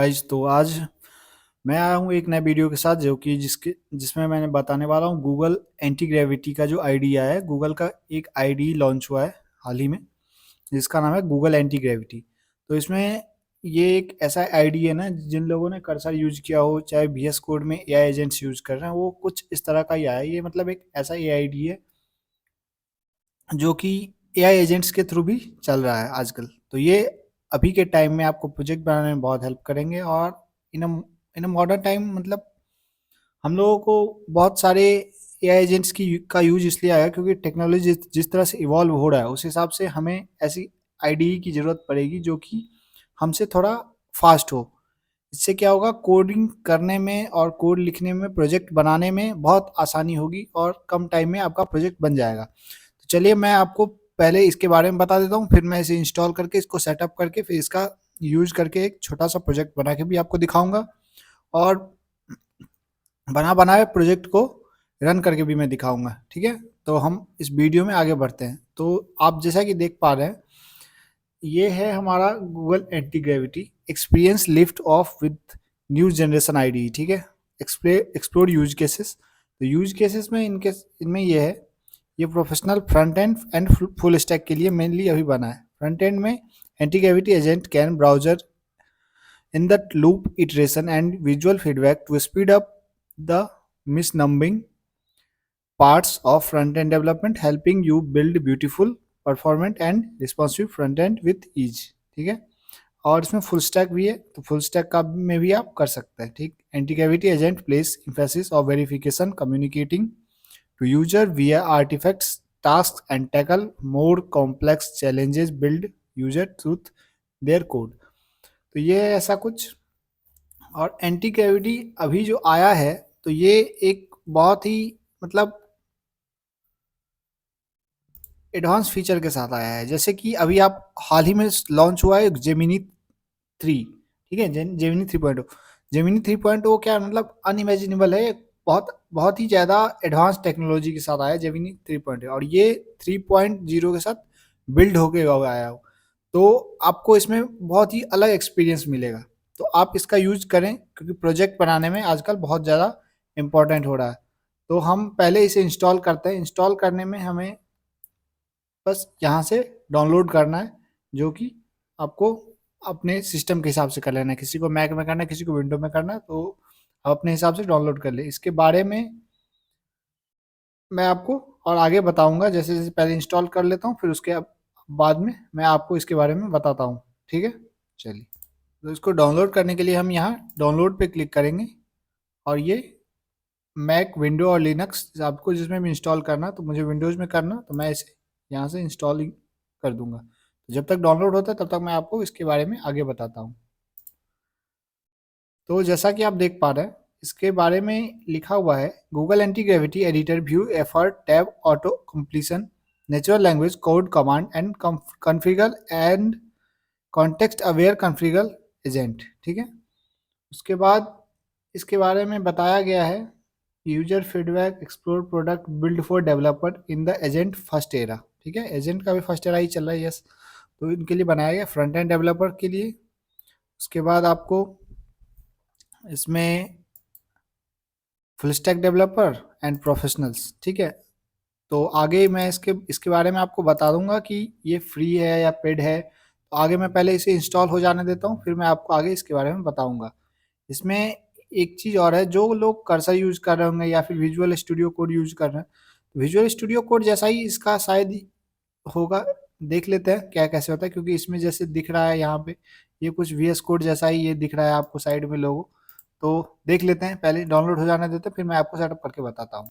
Guys, तो आज मैं आया हूँ एक नए वीडियो के साथ जो कि जिसमें मैंने बताने वाला हूँ गूगल एंटी ग्रेविटी का जो आईडी आया है। गूगल का एक आईडी लॉन्च हुआ है हाल ही में, जिसका नाम है गूगल एंटी ग्रेविटी। तो इसमें ये एक ऐसा आईडी है ना, जिन लोगों ने कर्सर यूज किया हो, चाहे VS कोड में एआई एजेंट्स यूज कर रहे हैं, वो कुछ इस तरह का ही आया है। ये मतलब एक ऐसा एआईडी है जो कि एआई एजेंट्स के थ्रू भी चल रहा है आजकल। तो ये अभी के टाइम में आपको प्रोजेक्ट बनाने में बहुत हेल्प करेंगे। और इन इन मॉडर्न टाइम मतलब हम लोगों को बहुत सारे एआई एजेंट्स का यूज इसलिए आया क्योंकि टेक्नोलॉजी जिस तरह से इवॉल्व हो रहा है, उस हिसाब से हमें ऐसी आईडीई की ज़रूरत पड़ेगी जो कि हमसे थोड़ा फास्ट हो। इससे क्या होगा, कोडिंग करने में और कोड लिखने में, प्रोजेक्ट बनाने में बहुत आसानी होगी और कम टाइम में आपका प्रोजेक्ट बन जाएगा। तो चलिए मैं आपको पहले इसके बारे में बता देता हूँ, फिर मैं इसे इंस्टॉल करके इसको सेटअप करके फिर इसका यूज करके एक छोटा सा प्रोजेक्ट बना के भी आपको दिखाऊंगा, और बना बनाए प्रोजेक्ट को रन करके भी मैं दिखाऊंगा। ठीक है, तो हम इस वीडियो में आगे बढ़ते हैं। तो आप जैसा कि देख पा रहे हैं, ये है हमारा Google anti gravity experience lift off with new generation ID. ठीक है, एक्सप्लोर यूज केसेस। तो यूज केसेस में इनमें ये है, ये professional front end full stack के लिए मेनली अभी बना है। फ्रंट एंड में anti gravity agent can browser in that loop iteration and visual feedback to speed up the misnumbering parts of front-end development, helping you build beautiful, performant and responsive front-end with ease। ठीक है, और इसमें full stack भी है, तो full stack का में भी आप कर सकते हैं। ठीक, anti cavity agent place emphasis of verification, communicating to user via artifacts, tasks and tackle more complex challenges, build user truth their code। तो ये है ऐसा कुछ। और एंटी ग्रेविटी अभी जो आया है, तो ये एक बहुत ही मतलब एडवांस फीचर के साथ आया है। जैसे कि अभी आप हाल ही में लॉन्च हुआ है जेमिनी 3। ठीक है, जेमिनी 3.0। जेमिनी 3.0 क्या है, मतलब अनइमेजिनेबल है। बहुत बहुत ही ज़्यादा एडवांस टेक्नोलॉजी के साथ आया है जेमिनी 3.0, और ये 3.0 के साथ बिल्ड होके आया हो। तो आपको इसमें बहुत ही अलग एक्सपीरियंस मिलेगा। तो आप इसका यूज करें क्योंकि प्रोजेक्ट बनाने में आजकल बहुत ज़्यादा इम्पोर्टेंट हो रहा है। तो हम पहले इसे इंस्टॉल करते हैं। इंस्टॉल करने में हमें बस यहाँ से डाउनलोड करना है, जो कि आपको अपने सिस्टम के हिसाब से कर लेना है। किसी को मैक में करना है, किसी को विंडो में करना है, तो आप अपने हिसाब से डाउनलोड कर ले। इसके बारे में मैं आपको और आगे बताऊंगा, जैसे जैसे पहले इंस्टॉल कर लेता हूँ, फिर उसके बाद में मैं आपको इसके बारे में बताता हूँ। ठीक है, चलिए। तो इसको डाउनलोड करने के लिए हम यहाँ डाउनलोड पे क्लिक करेंगे, और ये मैक, विंडो और लिनक्स आपको जिसमें भी इंस्टॉल करना, तो मुझे विंडोज़ में करना, तो मैं इसे यहाँ से इंस्टॉल कर दूंगा। तो जब तक डाउनलोड होता है तब तक मैं आपको इसके बारे में आगे बताता हूँ। तो जैसा कि आप देख पा रहे हैं, इसके बारे में लिखा हुआ है Google anti gravity editor view effort tab auto completion natural language code command and configure and context aware configure agent. ठीक है, उसके बाद इसके बारे में बताया गया है user feedback explore product build for developer in the agent first era. ठीक है, एजेंट का भी फर्स्ट एरा ही चल रहा है, यस। तो इनके लिए बनाया गया फ्रंट एंड डेवलपर के लिए। उसके बाद आपको इसमें full stack developer and professionals. ठीक है, तो आगे मैं इसके बारे में आपको बता दूंगा कि ये फ्री है या पेड है। तो आगे मैं पहले इसे इंस्टॉल हो जाने देता हूँ, फिर मैं आपको आगे इसके बारे में बताऊंगा। इसमें एक चीज़ और है, जो लोग कर्सर यूज कर रहे होंगे या फिर विजुअल स्टूडियो कोड यूज कर रहे हैं, विजुअल स्टूडियो कोड जैसा ही इसका शायद होगा। देख लेते हैं क्या कैसे होता है, क्योंकि इसमें जैसे दिख रहा है यहाँ पे, ये कुछ VS कोड जैसा ही ये दिख रहा है आपको साइड में लोगो। तो देख लेते हैं, पहले डाउनलोड हो जाने देते हैं, फिर मैं आपको सेटअप करके बताता हूँ।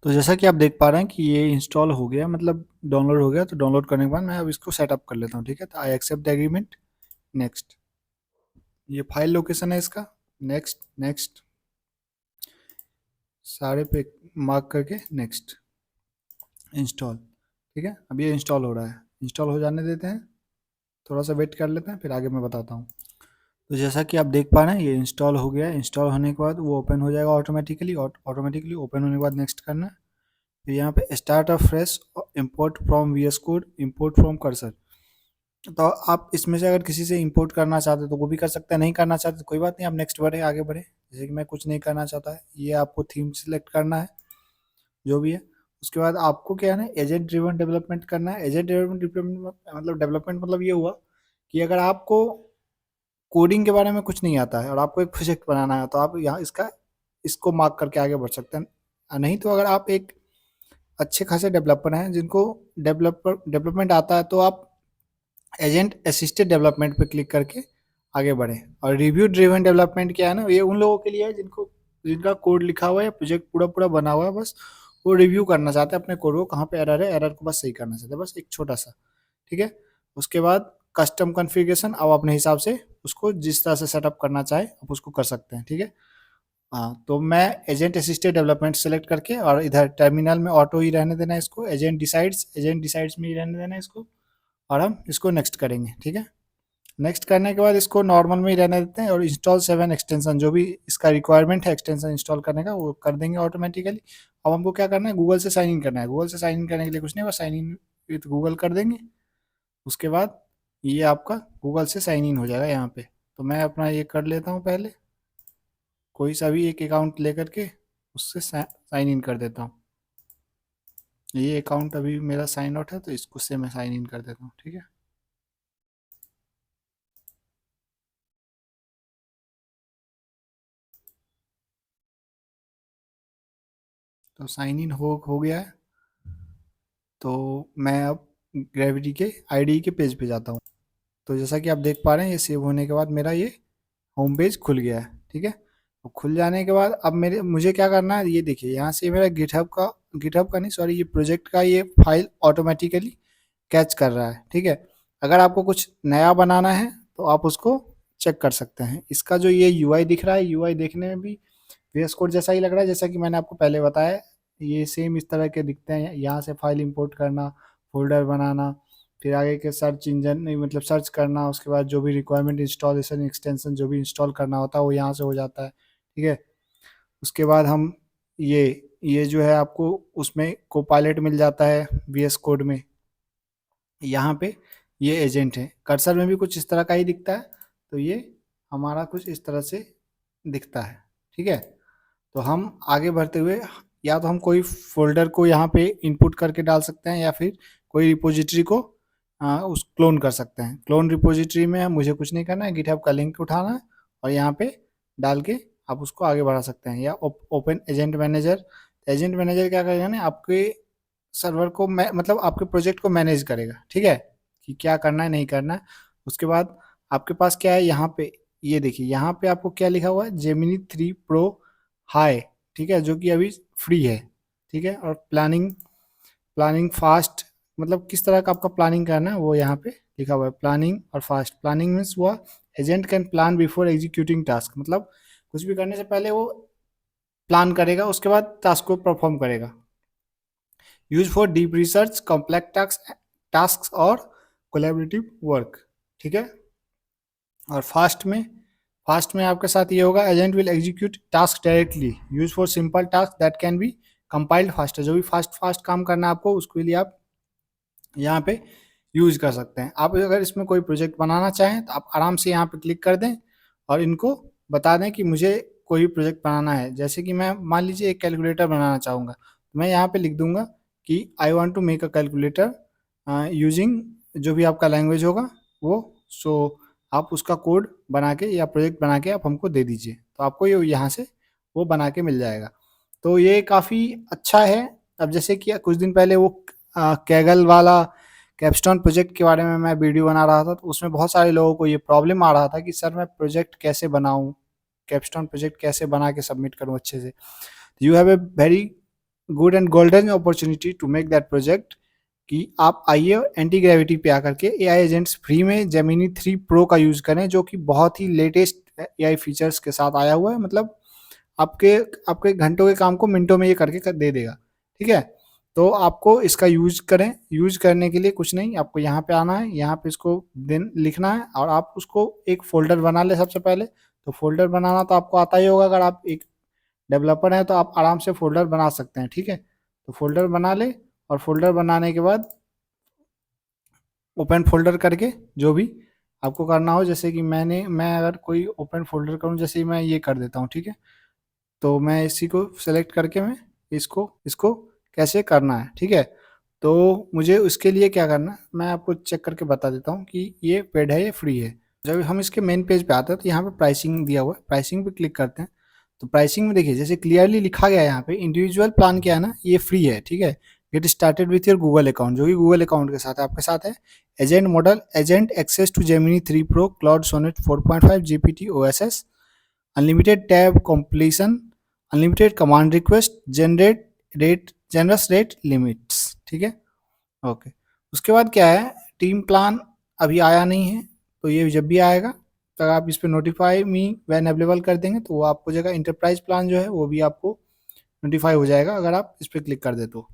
तो जैसा कि आप देख पा रहे हैं कि ये इंस्टॉल हो गया, मतलब डाउनलोड हो गया। तो डाउनलोड करने के बाद मैं अब इसको सेटअप कर लेता हूँ। ठीक है, तो I accept the agreement, next. ये फाइल लोकेशन है इसका, नेक्स्ट नेक्स्ट, सारे पे मार्क करके नेक्स्ट, इंस्टॉल। ठीक है, अब ये इंस्टॉल हो रहा है, इंस्टॉल हो जाने देते हैं, थोड़ा सा वेट कर लेते हैं, फिर आगे मैं बताता हूँ। तो जैसा कि आप देख पा रहे हैं, ये इंस्टॉल हो गया है। इंस्टॉल होने के बाद वो ओपन हो जाएगा ऑटोमेटिकली। ऑटोमेटिकली ओपन होने के बाद नेक्स्ट करना है। फिर यहाँ पे start a fresh, import from VS code, import from cursor. तो आप इसमें से अगर किसी से इंपोर्ट करना चाहते हो तो वो भी कर सकते हैं, नहीं करना चाहते तो कोई बात नहीं, आप नेक्स्ट बढ़े, आगे बढ़े। जैसे कि मैं कुछ नहीं करना चाहता है, ये आपको थीम सिलेक्ट करना है जो भी है। उसके बाद आपको क्या है ना, एजेंट ड्रिवन डेवलपमेंट करना है। एजेंट ड्रिवन डेवलपमेंट मतलब ये हुआ कि अगर आपको कोडिंग के बारे में कुछ नहीं आता है और आपको एक प्रोजेक्ट बनाना है तो आप यहाँ इसको मार्क करके आगे बढ़ सकते हैं। नहीं तो अगर आप एक अच्छे खासे डेवलपर हैं जिनको डेवलपमेंट आता है तो आप एजेंट असिस्टेड डेवलपमेंट पे क्लिक करके आगे बढ़ें। और रिव्यू ड्रिवन डेवलपमेंट क्या है ना, ये उन लोगों के लिए है जिनका कोड लिखा हुआ है, प्रोजेक्ट पूरा पूरा बना हुआ है, बस वो रिव्यू करना चाहते हैं अपने कोड को, कहाँ पे एरर है, एरर को बस सही करना चाहते हैं, बस एक छोटा सा। ठीक है। उसके बाद कस्टम कॉन्फ़िगरेशन, आप अपने हिसाब से उसको जिस तरह से सेटअप करना चाहे आप उसको कर सकते हैं। ठीक है। हाँ, तो मैं एजेंट असिस्टेड डेवलपमेंट सेलेक्ट करके और इधर टर्मिनल में ऑटो ही रहने देना है इसको, एजेंट डिसाइड्स में ही रहने देना है इसको, और हम इसको नेक्स्ट करेंगे। ठीक है। नेक्स्ट करने के बाद इसको नॉर्मल में ही रहने देते हैं और इंस्टॉल 7 एक्सटेंशन जो भी इसका रिक्वायरमेंट है एक्सटेंशन इंस्टॉल करने का वो कर देंगे ऑटोमेटिकली। अब हमको क्या करना है, गूगल से साइन इन करना है। गूगल से साइन इन करने के लिए कुछ नहीं, बस साइन इन विथ गूगल कर देंगे। उसके बाद ये आपका गूगल से साइन इन हो जाएगा यहाँ पे। तो मैं अपना ये कर लेता हूँ पहले, कोई सा भी एक अकाउंट लेकर के उससे साइन इन कर देता हूँ। ये अकाउंट अभी मेरा साइन आउट है तो इसको से मैं साइन इन कर देता हूँ। ठीक है। तो साइन इन हो गया है। तो मैं अब ग्रेविटी के आईडी के पेज पे जाता हूँ। तो जैसा कि आप देख पा रहे हैं ये सेव होने के बाद मेरा ये होम पेज खुल गया है। ठीक है। तो खुल जाने के बाद अब मेरे मुझे क्या करना है, ये देखिए यहाँ से मेरा गिटहब का नहीं, सॉरी, ये प्रोजेक्ट का ये फाइल ऑटोमेटिकली कैच कर रहा है। ठीक है। अगर आपको कुछ नया बनाना है तो आप उसको चेक कर सकते हैं। इसका जो ये यूआई दिख रहा है, यूआई देखने में भी वीएस कोड जैसा ही लग रहा है, जैसा कि मैंने आपको पहले बताया। ये सेम इस तरह के दिखते हैं, यहाँ से फाइल इंपोर्ट करना, फोल्डर बनाना, फिर आगे के सर्च इंजन नहीं मतलब सर्च करना, उसके बाद जो भी रिक्वायरमेंट इंस्टॉलेशन एक्सटेंशन जो भी इंस्टॉल करना होता है वो यहाँ से हो जाता है। ठीक है। उसके बाद हम ये ये जो है आपको उसमें कोपायलट मिल जाता है वीएस कोड में। यहाँ पे ये एजेंट है, कर्सर में भी कुछ इस तरह का ही दिखता है। तो ये हमारा कुछ इस तरह से दिखता है। ठीक है। तो हम आगे बढ़ते हुए या तो हम कोई फ़ोल्डर को यहाँ पे इनपुट करके डाल सकते हैं या फिर कोई रिपॉजिटरी को उस क्लोन कर सकते हैं। क्लोन रिपॉजिटरी में मुझे कुछ नहीं करना है, गिटहब का लिंक उठाना है और यहाँ पे डाल के आप उसको आगे बढ़ा सकते हैं। या open agent manager. Agent manager क्या करेगा ना, आपके सर्वर को मतलब आपके प्रोजेक्ट को मैनेज करेगा। ठीक है, कि क्या करना है नहीं करना है। उसके बाद आपके पास क्या है यहाँ पे, ये देखिए यहाँ पे आपको क्या लिखा हुआ है, जेमिनी 3 प्रो हाई। ठीक है, जो कि अभी फ्री है। ठीक है। और प्लानिंग प्लानिंग फास्ट, मतलब किस तरह का आपका प्लानिंग करना है वो यहाँ पे लिखा हुआ है। प्लानिंग और फास्ट, प्लानिंग मीन्स हुआ agent can plan before executing task, मतलब कुछ भी करने से पहले वो प्लान करेगा उसके बाद टास्क को परफॉर्म करेगा। Use for deep research, complex task और कोलेबरेटिव वर्क। ठीक है। और फास्ट में आपके साथ ये होगा, agent will execute task directly, use for simple task that can be compiled faster. जो भी फास्ट फास्ट काम करना है आपको उसके लिए आप यहाँ पे यूज कर सकते हैं। आप अगर इसमें कोई प्रोजेक्ट बनाना चाहें तो आप आराम से यहाँ पे क्लिक कर दें और इनको बता दें कि मुझे कोई भी प्रोजेक्ट बनाना है। जैसे कि मैं मान लीजिए एक कैलकुलेटर बनाना चाहूँगा, तो मैं यहाँ पे लिख दूंगा कि I want to make a calculator using जो भी आपका लैंग्वेज होगा वो। सो आप उसका कोड बना के या प्रोजेक्ट बना के आप हमको दे दीजिए, तो आपको ये यहाँ से वो बना के मिल जाएगा। तो ये काफ़ी अच्छा है। अब जैसे कि कुछ दिन पहले वो कैगल वाला कैपस्टोन प्रोजेक्ट के बारे में मैं वीडियो बना रहा था, तो उसमें बहुत सारे लोगों को ये प्रॉब्लम आ रहा था कि सर मैं प्रोजेक्ट कैसे बनाऊं, कैपस्टोन प्रोजेक्ट कैसे बना के सबमिट करूं अच्छे से। You have a very good and golden opportunity to make that project, कि आप आइए एंटी ग्रेविटी पे आकर के एआई एजेंट्स फ्री में जेमिनी 3 प्रो का यूज़ करें, जो कि बहुत ही लेटेस्ट एआई फीचर्स के साथ आया हुआ है। मतलब आपके आपके घंटों के काम को मिनटों में ये करके दे देगा। ठीक है। तो आपको इसका यूज करें। यूज करने के लिए कुछ नहीं, आपको यहाँ पे आना है, यहाँ पे इसको दिन लिखना है और आप उसको एक फोल्डर बना ले सबसे पहले। तो फोल्डर बनाना तो आपको आता ही होगा, अगर आप एक डेवलपर हैं तो आप आराम से फोल्डर बना सकते हैं। ठीक है। तो फोल्डर बना ले और फोल्डर बनाने के बाद ओपन फोल्डर करके जो भी आपको करना हो, जैसे कि मैं अगर कोई ओपन फोल्डर करूँ, जैसे ही मैं ये कर देता हूँ, ठीक है। तो मैं इसी को सेलेक्ट करके मैं इसको इसको कैसे करना है, ठीक है। तो मुझे उसके लिए क्या करना है, मैं आपको चेक करके बता देता हूँ कि ये पेड है या फ्री है। जब हम इसके मेन पेज पे आते हैं तो यहाँ पे प्राइसिंग दिया हुआ है, प्राइसिंग पे क्लिक करते हैं। तो प्राइसिंग में देखिए जैसे क्लियरली लिखा गया है यहाँ पे, इंडिविजुअल प्लान क्या है ना, ये फ्री है, ठीक है। Get started with your Google account, जो कि गूगल अकाउंट के साथ है, आपके साथ है। Agent model, agent access to Gemini 3 pro, Claude Sonnet 4.5, GPT OSS, unlimited tab completion, unlimited command request, generous rate limits, ठीक है। ओके। उसके बाद क्या है, टीम प्लान अभी आया नहीं है, तो ये जब भी आएगा तो आप इस पे नोटिफाई मी व्हेन अवेलेबल कर देंगे, तो वो आपको जगह इंटरप्राइज प्लान जो है वो भी आपको नोटिफाई हो जाएगा अगर आप इस पे क्लिक कर दे तो,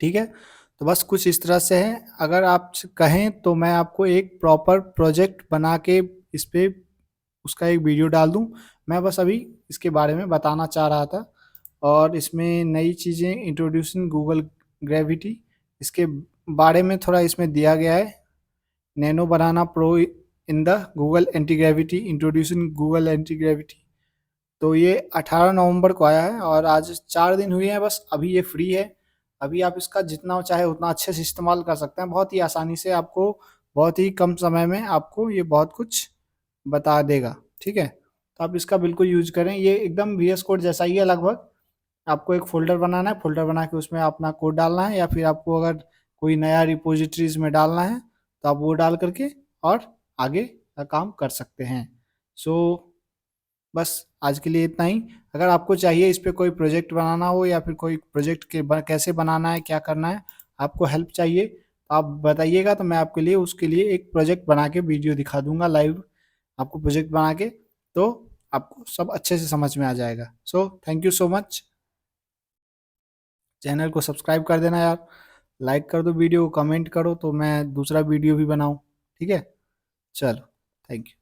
ठीक है। तो बस कुछ इस तरह से है। अगर आप कहें तो मैं आपको एक प्रॉपर प्रोजेक्ट बना के इस पे उसका एक वीडियो डाल दूं। मैं बस अभी इसके बारे में बताना चाह रहा था। और इसमें नई चीज़ें इंट्रोड्यूसिंग गूगल ग्रेविटी, इसके बारे में थोड़ा इसमें दिया गया है। Nano banana pro in the Google anti gravity, introducing Google anti gravity. तो ये 18 नवंबर को आया है और आज 4 दिन हुए हैं बस। अभी ये फ्री है। अभी आप इसका जितना चाहे उतना अच्छे से इस्तेमाल कर सकते हैं, बहुत ही आसानी से आपको, बहुत ही कम समय में आपको ये बहुत कुछ बता देगा, ठीक है। तो आप इसका बिल्कुल यूज करें, ये एकदम वीएस कोड जैसा ही है लगभग। आपको एक फ़ोल्डर बनाना है, फ़ोल्डर बना के उसमें अपना कोड डालना है, या फिर आपको अगर कोई नया रिपॉजिटरीज़ में डालना है तो आप वो डाल करके और आगे का काम कर सकते हैं। सो बस आज के लिए इतना ही। अगर आपको चाहिए इस पे कोई प्रोजेक्ट बनाना हो, या फिर कोई प्रोजेक्ट कैसे बनाना है, क्या करना है, आपको हेल्प चाहिए तो आप बताइएगा, तो मैं आपके लिए उसके लिए एक प्रोजेक्ट बना के वीडियो दिखा दूंगा लाइव आपको प्रोजेक्ट बना के। तो आपको सब अच्छे से समझ में आ जाएगा। So thank you so much. Channel को सब्सक्राइब कर देना यार, लाइक कर दो वीडियो को, कमेंट करो तो मैं दूसरा वीडियो भी बनाऊँ, ठीक है। चलो, थैंक यू।